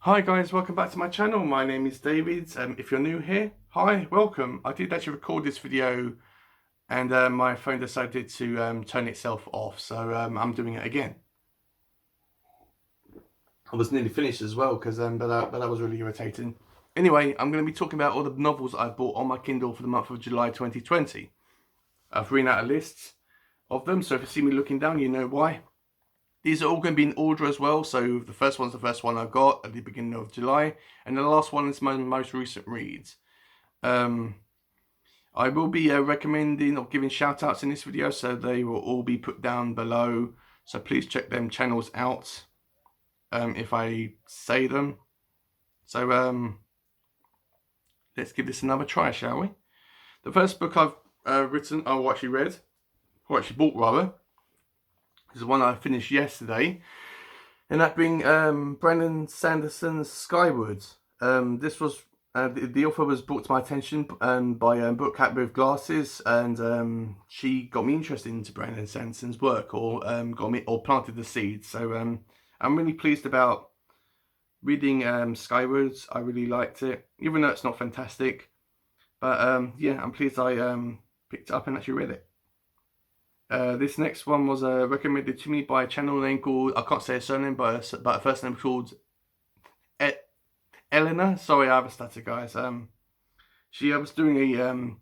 Hi guys, welcome back to my channel. My name is David. If you're new here, hi, welcome. I did actually record this video and my phone decided to turn itself off, so I'm doing it again. I was nearly finished as well, but that was really irritating. Anyway, I'm going to be talking about all the novels I bought on my Kindle for the month of July 2020. I've written out a list of them, so if you see me looking down, you know why. These are all going to be in order as well, so the first one's the first one I got at the beginning of July, and the last one is my most recent reads. I will be recommending or giving shout outs in this video, so they will all be put down below, so please check them channels out if I say them. So let's give this another try, shall we? The first book I've actually bought rather, is the one I finished yesterday, and that being Brandon Sanderson's Skyward. This was the author was brought to my attention by Book Cat with Glasses, and she got me interested into Brandon Sanderson's work, or planted the seeds. So I'm really pleased about reading Skyward. I really liked it, even though it's not fantastic. But yeah, I'm pleased I picked it up and actually read it. This next one was recommended to me by a channel name called, I can't say a surname, but a first name called Eleanor. Sorry, I have a stutter, guys. She was doing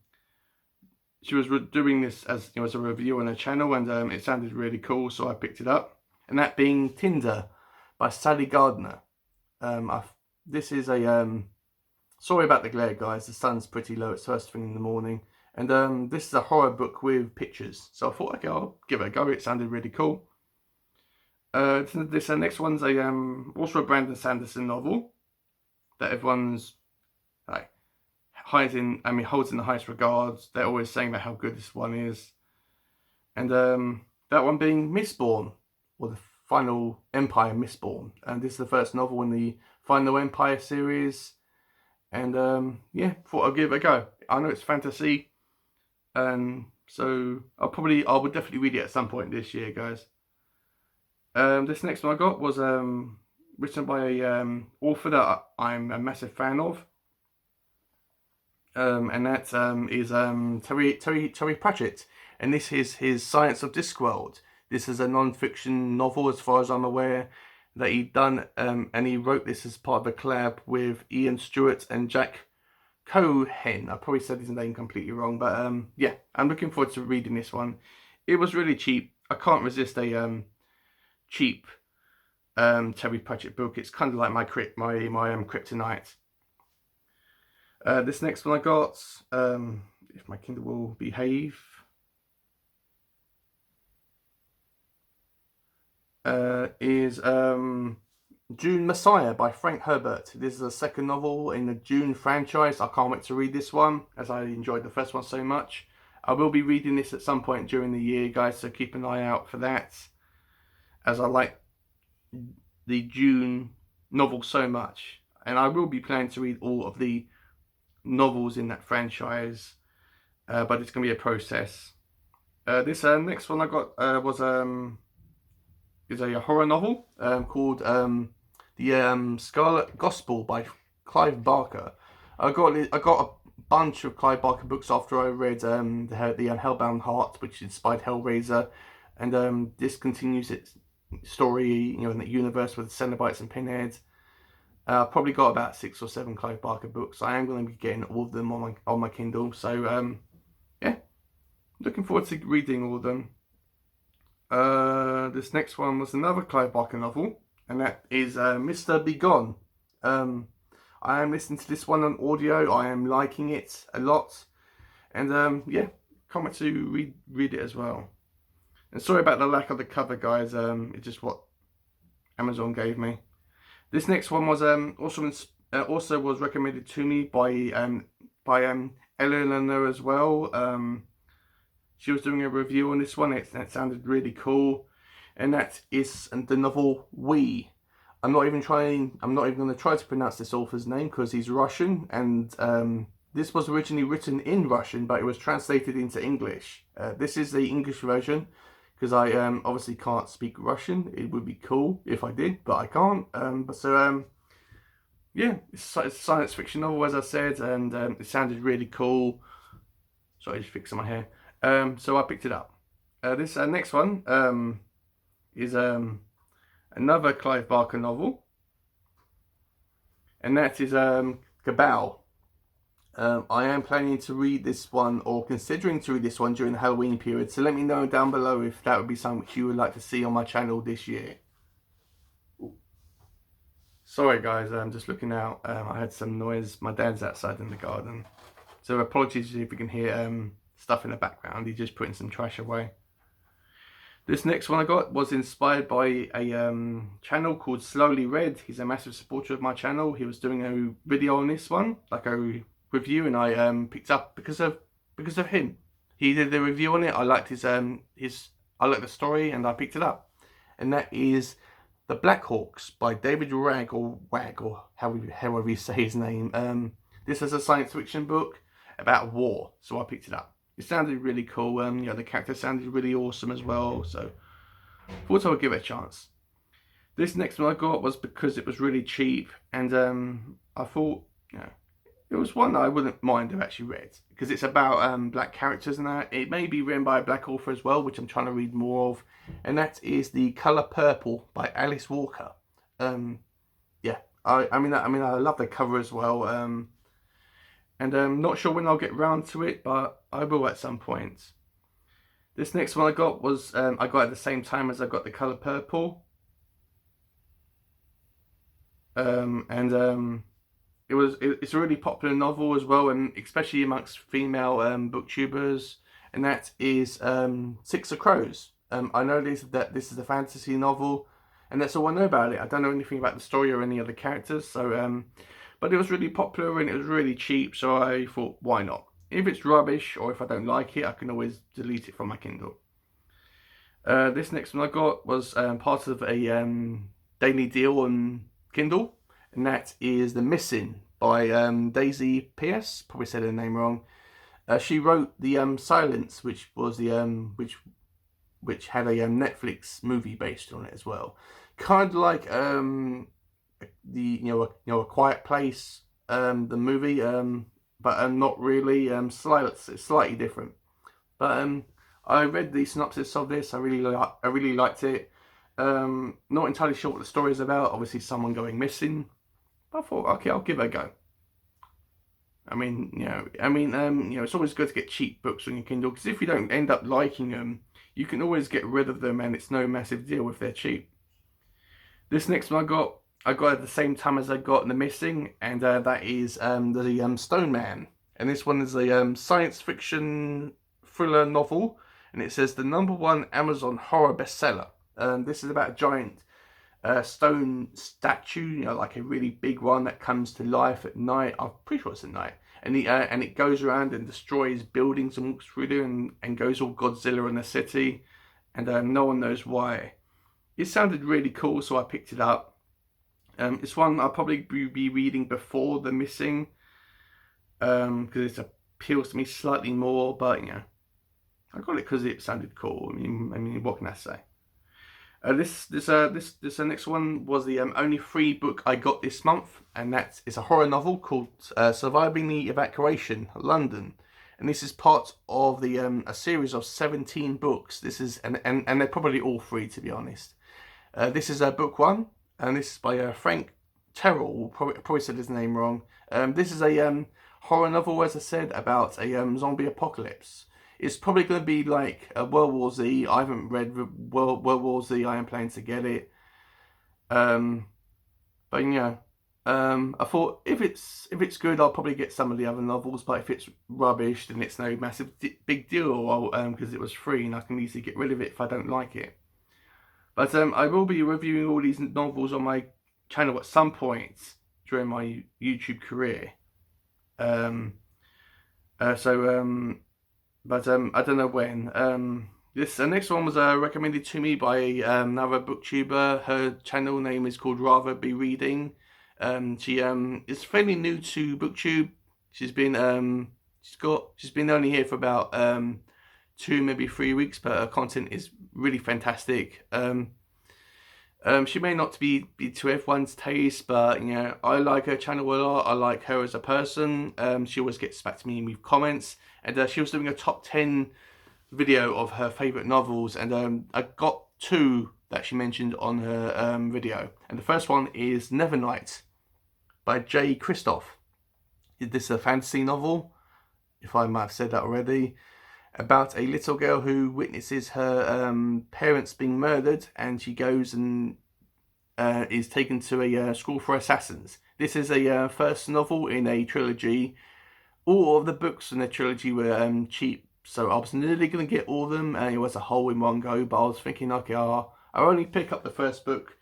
doing this as as a review on her channel, and it sounded really cool, so I picked it up. And that being Tinder by Sally Gardner. This is a sorry about the glare, guys. The sun's pretty low. It's first thing in the morning. And this is a horror book with pictures. So I thought, okay, I'll give it a go. It sounded really cool. This next one's also a Brandon Sanderson novel that everyone's like holds in the highest regards. They're always saying about how good this one is. And that one being Mistborn, or the Final Empire Mistborn. And this is the first novel in the Final Empire series. And yeah, thought I'd give it a go. I know it's fantasy. So I would definitely read it at some point this year, guys. This next one I got was written by a author that I'm a massive fan of, and that is Terry Pratchett, and this is his Science of Discworld. This is a non-fiction novel, as far as I'm aware, that he done, and he wrote this as part of a collab with Ian Stewart and Jack Cohen. I probably said his name completely wrong, but yeah, I'm looking forward to reading this one. It was really cheap. I can't resist a cheap Terry Pratchett book. It's kind of like my kryptonite. This next one I got, if my Kindle will behave, is Dune Messiah by Frank Herbert. This is the second novel in the Dune franchise. I can't wait to read this one, as I enjoyed the first one so much. I will be reading this at some point during the year, guys, so keep an eye out for that, as I like the Dune novel so much. And I will be planning to read all of the novels in that franchise, but it's going to be a process. This next one I got is a horror novel called the Scarlet Gospel by Clive Barker. I got a bunch of Clive Barker books after I read the Hellbound Heart, which inspired Hellraiser, and this continues its story, in that universe with Cenobites and Pinheads. I've probably got about 6 or 7 Clive Barker books. I am going to be getting all of them on my Kindle. So yeah, looking forward to reading all of them. This next one was another Clive Barker novel, and that is Mr. Begone. I am listening to this one on audio. I am liking it a lot, and yeah, can't wait to read it as well. And sorry about the lack of the cover, guys. It's just what Amazon gave me. This next one was also was recommended to me by Eleanor as well. She was doing a review on this one. That sounded really cool, and that is the novel We. I'm not even going to try to pronounce this author's name because he's Russian, and this was originally written in Russian, but it was translated into English. This is the English version, because I obviously can't speak Russian. It would be cool if I did, but I can't. yeah, it's a science fiction novel, as I said, and it sounded really cool. Sorry, just fixing my hair. So I picked it up. This next one is another Clive Barker novel, and that is Cabal. I am planning to read this one, or considering to read this one during the Halloween period, so let me know down below if that would be something you would like to see on my channel this year. Sorry guys, I'm just looking out. I had some noise. My dad's outside in the garden. So apologies if you can hear stuff in the background. He's just putting some trash away. This next one I got was inspired by a channel called Slowly Read. He's a massive supporter of my channel. He was doing a video on this one, like a review, and I picked up because of him. He did the review on it. I liked I liked the story, and I picked it up. And that is The Black Hawks by David Wag, or however you say his name. This is a science fiction book about war, so I picked it up. It sounded really cool. You know, the character sounded really awesome as well, so thought I would give it a chance. This next one I got was because it was really cheap, and I thought, you know, it was one that I wouldn't mind have actually read, because it's about black characters and that. It may be written by a black author as well, which I'm trying to read more of, and that is The Colour Purple by Alice Walker. Yeah, I mean I love the cover as well. And I'm not sure when I'll get round to it, but I will at some point. This next one I got was, I got at the same time as I got The Colour Purple. It's a really popular novel as well, and especially amongst female booktubers, and that is Six of Crows. I know that this is a fantasy novel, and that's all I know about it. I don't know anything about the story or any other characters, so but it was really popular and it was really cheap, so I thought, why not? If it's rubbish or if I don't like it, I can always delete it from my Kindle. This next one I got was part of a daily deal on Kindle, and that is The Missing by Daisy P.S. Probably said her name wrong. She wrote The Silence, which was the which had a Netflix movie based on it as well. Kind of like A Quiet Place, the movie, but not really. Slightly different. But I read the synopsis of this. I really liked it. Not entirely sure what the story is about. Obviously, someone going missing. But I thought, okay, I'll give it a go. I mean, it's always good to get cheap books on your Kindle, because if you don't end up liking them, you can always get rid of them, and it's no massive deal if they're cheap. This next one I got at the same time as I got The Missing, and that is the Stone Man. And this one is a science fiction thriller novel, and it says the #1 Amazon horror bestseller. This is about a giant stone statue, like a really big one that comes to life at night. I'm pretty sure it's at night, and it goes around and destroys buildings and walks through them and goes all Godzilla in the city, and no one knows why. It sounded really cool, so I picked it up. It's one I'll probably be reading before The Missing, because it appeals to me slightly more. But I got it because it sounded cool. I mean, what can I say? This next one was the only free book I got this month, and it's a horror novel called Surviving the Evacuation, London. And this is part of a series of 17 books. This is and they're probably all free, to be honest. This is book 1. And this is by Frank Terrell. Probably said his name wrong. This is a horror novel, as I said, about a zombie apocalypse. It's probably going to be like a World War Z. I haven't read World War Z. I am planning to get it. But I thought if it's good, I'll probably get some of the other novels. But if it's rubbish, then it's no massive big deal. Because it was free, and I can easily get rid of it if I don't like it. But I will be reviewing all these novels on my channel at some point during my YouTube career. But I don't know when. This next one was recommended to me by another booktuber. Her channel name is called Rather Be Reading. She is fairly new to booktube. She's been only here for about 2, maybe 3 weeks, but her content is really fantastic. She may not be to everyone's taste, but you know, I like her channel a lot. I like her as a person. She always gets back to me with comments, and she was doing a top 10 video of her favourite novels, and I got 2 that she mentioned on her video. And the first one is Nevernight by Kristoff. This is a fantasy novel, if I might have said that already, about a little girl who witnesses her parents being murdered, and she goes and is taken to a school for assassins. This is a first novel in a trilogy. All of the books in the trilogy were cheap, so I was nearly going to get all of them, and it was a whole in one go, but I was thinking, okay, I'll only pick up the first book,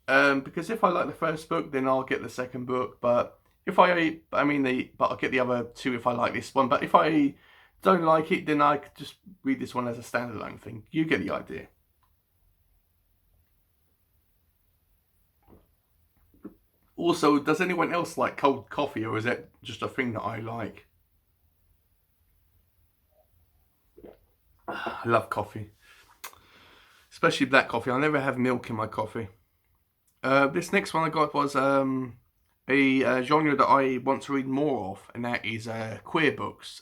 because if I like the first book, then I'll get the second book, but if I'll get the other 2 if I like this one, but if I don't like it, then I could just read this one as a standalone thing. You get the idea. Also, does anyone else like cold coffee, or is that just a thing that I like? I love coffee, especially black coffee. I never have milk in my coffee. This next one I got was a genre that I want to read more of, and that is queer books.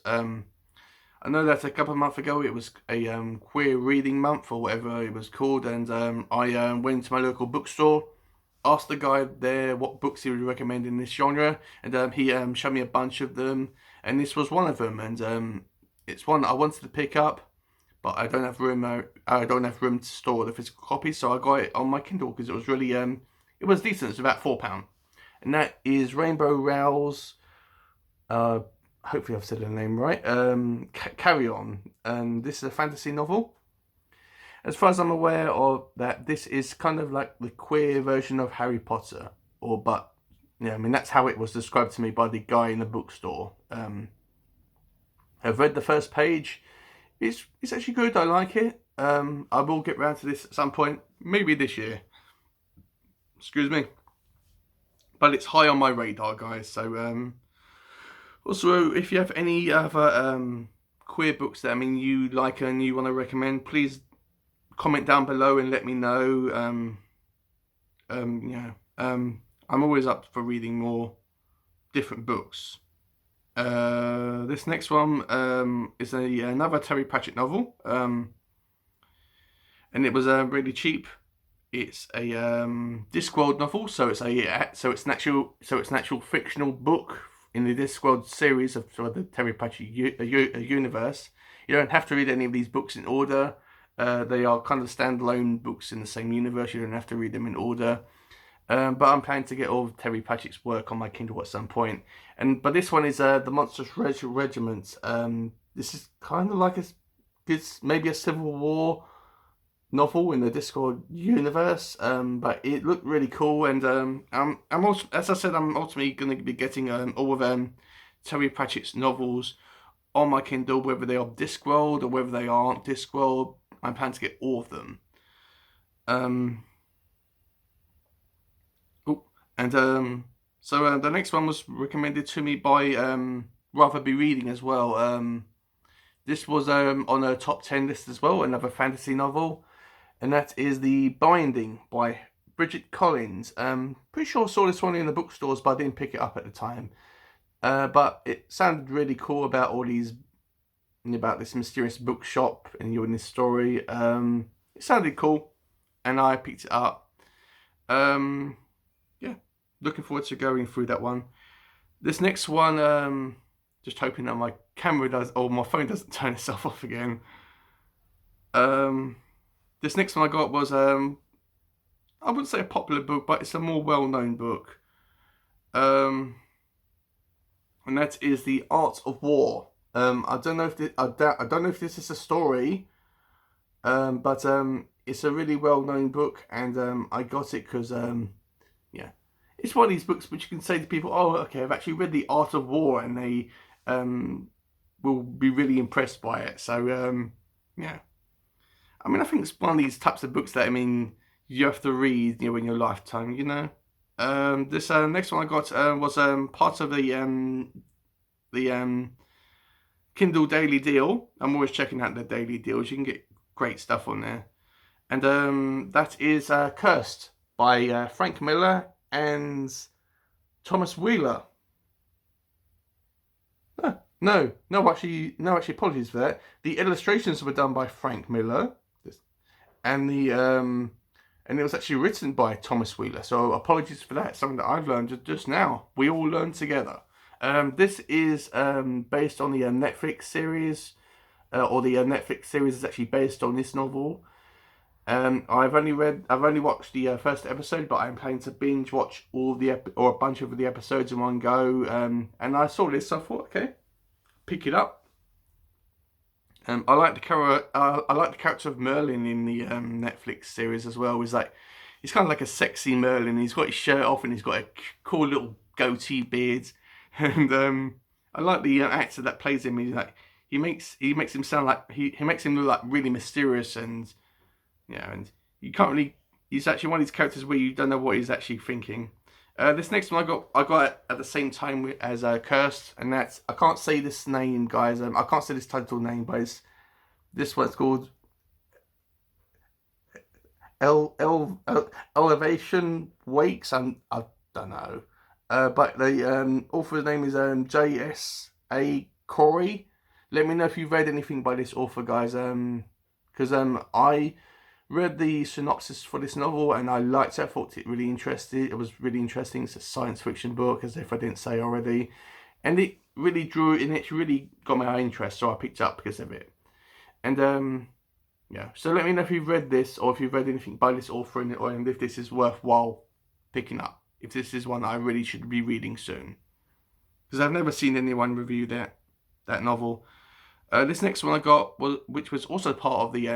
I know that a couple of months ago it was a queer reading month, or whatever it was called, and I went to my local bookstore, asked the guy there what books he would recommend in this genre, and he showed me a bunch of them, and this was one of them, and it's one I wanted to pick up, but I don't have room. I don't have room to store the physical copy, so I got it on my Kindle because it was really it was decent. It's about £4, and that is Rainbow Rowell's. Hopefully I've said the name right. Carry On, and this is a fantasy novel. As far as I'm aware of that, this is kind of like the queer version of Harry Potter, but yeah, I mean that's how it was described to me by the guy in the bookstore. I've read the first page. It's actually good. I like it. I will get round to this at some point, maybe this year. Excuse me, but it's high on my radar, guys. So also, if you have any other queer books that you like and you want to recommend, please comment down below and let me know. I'm always up for reading more different books. This next one is another Terry Pratchett novel, and it was really cheap. It's a Discworld novel, so it's an actual fictional book in the Discworld series of the Terry Pratchett universe. You don't have to read any of these books in order. They are kind of standalone books in the same universe. You don't have to read them in order. But I'm planning to get all of Terry Pratchett's work on my Kindle at some point. But this one is The Monstrous Regiment. This is kind of like maybe a Civil War novel in the Discworld universe. But it looked really cool, and I'm also, as I said, I'm ultimately going to be getting all of Terry Pratchett's novels on my Kindle, whether they are Discworld or whether they aren't Discworld. I'm planning to get all of them. So the next one was recommended to me by Rather Be Reading as well. This was on a top 10 list as well, another fantasy novel, and that is The Binding by Bridget Collins. Pretty sure I saw this one in the bookstores, but I didn't pick it up at the time. But it sounded really cool about this mysterious bookshop, and you're in this story. It sounded cool, and I picked it up. Yeah, looking forward to going through that one. This next one, just hoping that my camera my phone doesn't turn itself off again. This next one I got was, I wouldn't say a popular book, but it's a more well-known book. And that is The Art of War. I don't know if this is a story, but it's a really well-known book, and I got it because yeah, it's one of these books which you can say to people, oh, okay, I've actually read The Art of War, and they will be really impressed by it. So yeah, I think it's one of these types of books that you have to read, in your lifetime, This next one I got was part of the Kindle Daily Deal. I'm always checking out the daily deals. You can get great stuff on there. And that is Cursed by Frank Miller and Thomas Wheeler. No, actually, apologies for that. The illustrations were done by Frank Miller, and and it was actually written by Thomas Wheeler. So apologies for that. Something that I've learned just now. We all learned together. This is based on the Netflix series, or the Netflix series is actually based on this novel. I've only watched the first episode, but I'm planning to binge watch or a bunch of the episodes in one go. And I saw this, so I thought, okay, pick it up. I like the character of Merlin in the Netflix series as well. He's kind of like a sexy Merlin. He's got his shirt off and he's got a cool little goatee beard. And I like the actor that plays him. He makes him sound like he makes him look like really mysterious, and and you can't really. He's actually one of these characters where you don't know what he's actually thinking. This next one I got it at the same time as Cursed, and that's, I can't say this name, guys. I can't say this title name, but this one's called Elevation Wakes. I don't know, but the author's name is J.S.A. Corey. Let me know if you've read anything by this author, guys. Because I read the synopsis for this novel and I liked it. I thought it was really interesting. It's a science fiction book, as if I didn't say already, and it really got my interest, so I picked it up because of it. And so let me know if you've read this, or if you've read anything by this author, and if this is worthwhile picking up, if this is one I really should be reading soon, because I've never seen anyone review that novel. This next one I got, which was also part of the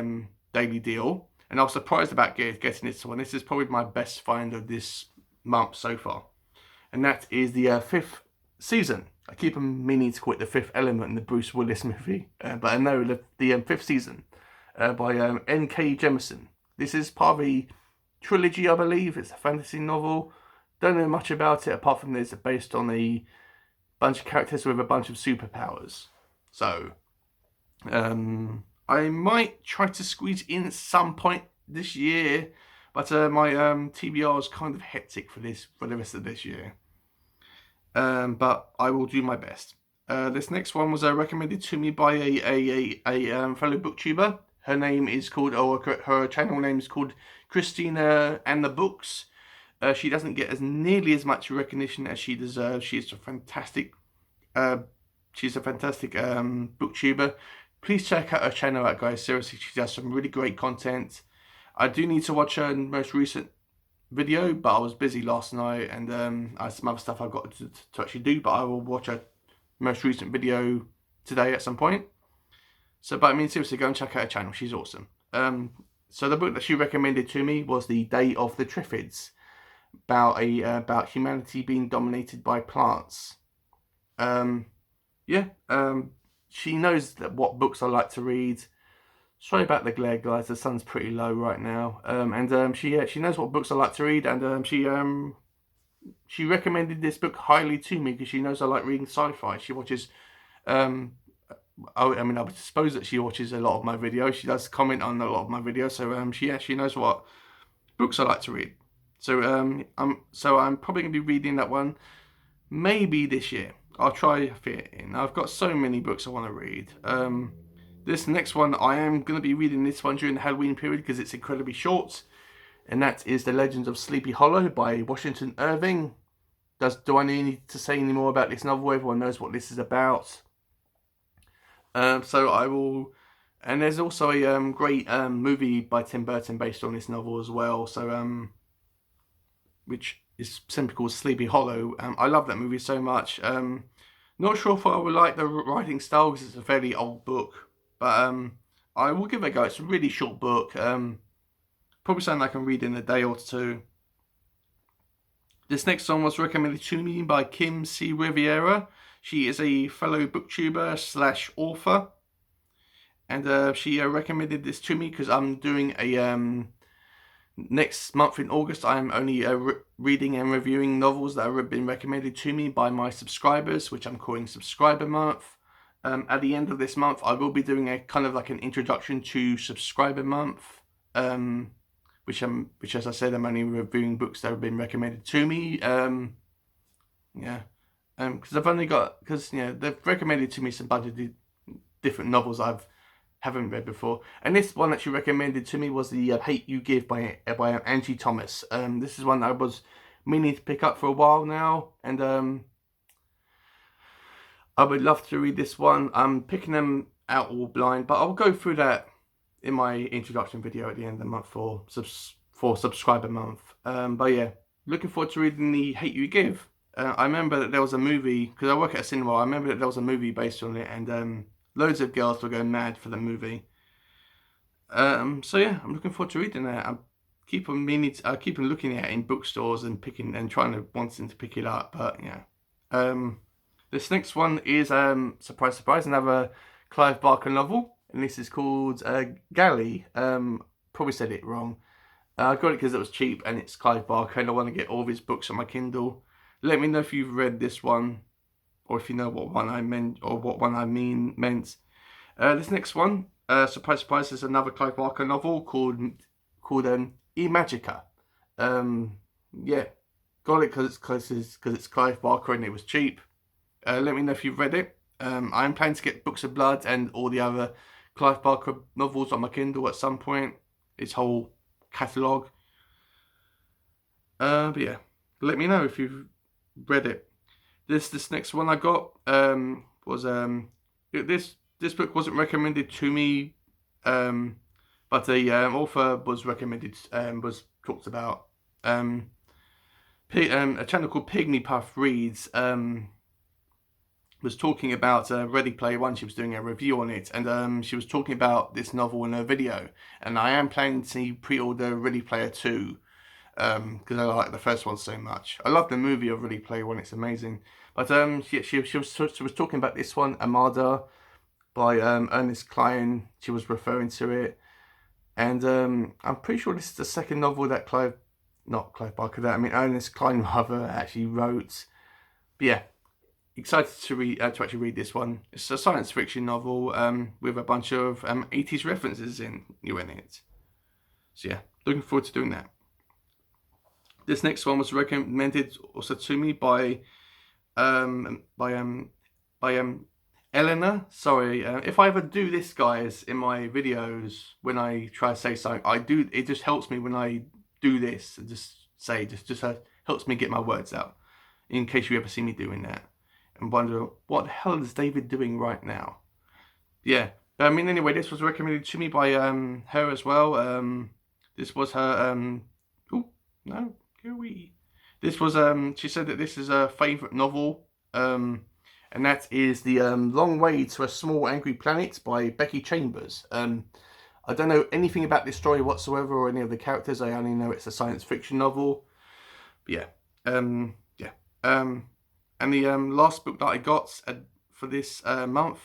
Daily Deal, and I was surprised about getting this one. This is probably my best find of this month so far, and that is the 5th season. I keep meaning to call it The Fifth Element in the Bruce Willis movie, but I know the 5th season by N.K. Jemisin. This is part of a trilogy, I believe. It's a fantasy novel. Don't know much about it apart from it's based on a bunch of characters with a bunch of superpowers. So I might try to squeeze in at some point this year, but my TBR is kind of hectic for the rest of this year. But I will do my best. This next one was recommended to me by a fellow booktuber. Her name is called, her channel name is called Christina and the Books. She doesn't get nearly as much recognition as she deserves. She's a fantastic booktuber. Please check out her channel out, guys. Seriously, she does some really great content. I do need to watch her most recent video, but I was busy last night, and I have some other stuff I've got to actually do, but I will watch her most recent video today at some point. So, but I mean, seriously, go and check out her channel. She's awesome. So the book that she recommended to me was The Day of the Triffids, about humanity being dominated by plants. She knows what books I like to read. Sorry about the glare, guys. The sun's pretty low right now. She knows what books I like to read, and she recommended this book highly to me because she knows I like reading sci-fi. She watches, I would suppose that she watches a lot of my videos. She does comment on a lot of my videos, so she actually knows what books I like to read. So I'm probably gonna be reading that one maybe this year. I'll try to fit it in. I've got so many books I want to read. This next one, I am going to be reading this one during the Halloween period because it's incredibly short. And that is The Legends of Sleepy Hollow by Washington Irving. Do I need to say any more about this novel? Everyone knows what this is about. So I will... And there's also a great movie by Tim Burton based on this novel as well. So, which is simply called Sleepy Hollow. I love that movie so much. Not sure if I would like the writing style because it's a fairly old book. But I will give it a go. It's a really short book. Probably something I can read in a day or two. This next one was recommended to me by Kim C. Riviera. She is a fellow booktuber / author. And she recommended this to me because I'm doing a... next month in August, I'm only reading and reviewing novels that have been recommended to me by my subscribers, which I'm calling Subscriber Month. At the end of this month, I will be doing a kind of like an introduction to Subscriber Month which as I said, I'm only reviewing books that have been recommended to me. Yeah, because I've only got, because they've recommended to me some bunch of different novels haven't read before, and this one that you recommended to me was the Hate You Give by Angie Thomas. This is one that I was meaning to pick up for a while now, and I would love to read this one. I'm picking them out all blind, but I'll go through that in my introduction video at the end of the month for subscriber month. But yeah, looking forward to reading the Hate You Give. I remember that there was a movie, because I work at a cinema. I remember that there was a movie based on it, and loads of girls were going mad for the movie. So yeah, I'm looking forward to reading that. I keep on looking at it in bookstores and wanting to pick it up. But yeah, this next one is surprise, surprise, another Clive Barker novel, and this is called Galley. Probably said it wrong. I got it because it was cheap, and it's Clive Barker, and I want to get all of his books on my Kindle. Let me know if you've read this one, or if you know what one I meant, or what one I meant. This next one, surprise, surprise, is another Clive Barker novel called E Magica. Yeah, got it because it's Clive Barker and it was cheap. Let me know if you've read it. I'm planning to get Books of Blood and all the other Clive Barker novels on my Kindle at some point. His whole catalogue. But yeah, let me know if you've read it. This next one I got was this book wasn't recommended to me, but the author was recommended, was talked about. A channel called Pygmy Puff Reads was talking about Ready Player One. She was doing a review on it, and she was talking about this novel in her video. And I am planning to pre-order Ready Player 2 because I like the first one so much. I love the movie of Ready Player One; it's amazing. But she was talking about this one, Armada, by Ernest Cline. She was referring to it, and I'm pretty sure this is the second novel that Ernest Cline rather actually wrote. But yeah, excited to actually read this one. It's a science fiction novel with a bunch of 80s references in it. So yeah, looking forward to doing that. This next one was recommended also to me by Eleanor. Sorry, if I ever do this, guys, in my videos when I try to say something, it just helps me when I do this and just helps me get my words out. In case you ever see me doing that and wonder what the hell is David doing right now. Yeah, but I mean, anyway, this was recommended to me by her as well. This was her This was she said that this is her favourite novel, and that is the Long Way to a Small Angry Planet by Becky Chambers. I don't know anything about this story whatsoever or any of the characters. I only know it's a science fiction novel. But yeah, and the last book that I got for this month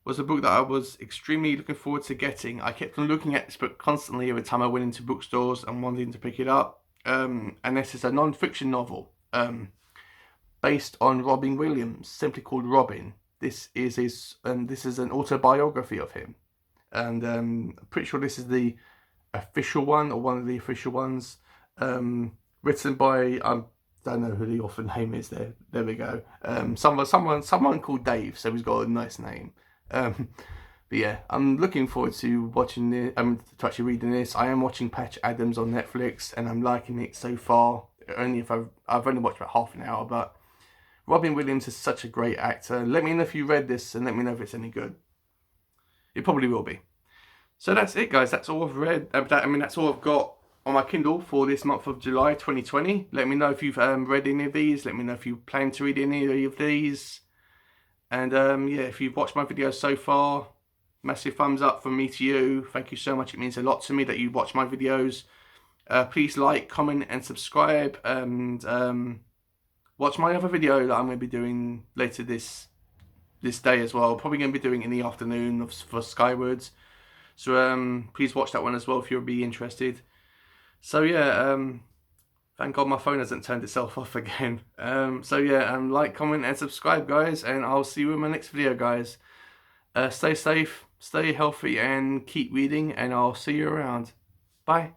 was a book that I was extremely looking forward to getting. I kept on looking at this book constantly every time I went into bookstores and wanting to pick it up. And this is a non-fiction novel based on Robin Williams, simply called Robin. This is an autobiography of him, and I'm pretty sure this is the official one, or one of the official ones, written by don't know who the author name is. There we go. Someone called Dave. So he's got a nice name. But yeah, I'm looking forward to watching it. To actually reading this. I am watching Patch Adams on Netflix, and I'm liking it so far. I've only watched about half an hour, but Robin Williams is such a great actor. Let me know if you read this, and let me know if it's any good. It probably will be. So that's it, guys. That's all I've read. That's all I've got on my Kindle for this month of July 2020. Let me know if you've read any of these. Let me know if you plan to read any of these. And yeah, if you've watched my videos so far, massive thumbs up from me to you. Thank you so much. It means a lot to me that you watch my videos. Please like, comment and subscribe, and watch my other video that I'm going to be doing later this day as well. Probably going to be doing it in the afternoon for Skywards. So please watch that one as well if you'll be interested. So yeah, thank God my phone hasn't turned itself off again. So yeah, like, comment and subscribe, guys, and I'll see you in my next video, guys. Stay safe, stay healthy, and keep reading, and I'll see you around. Bye.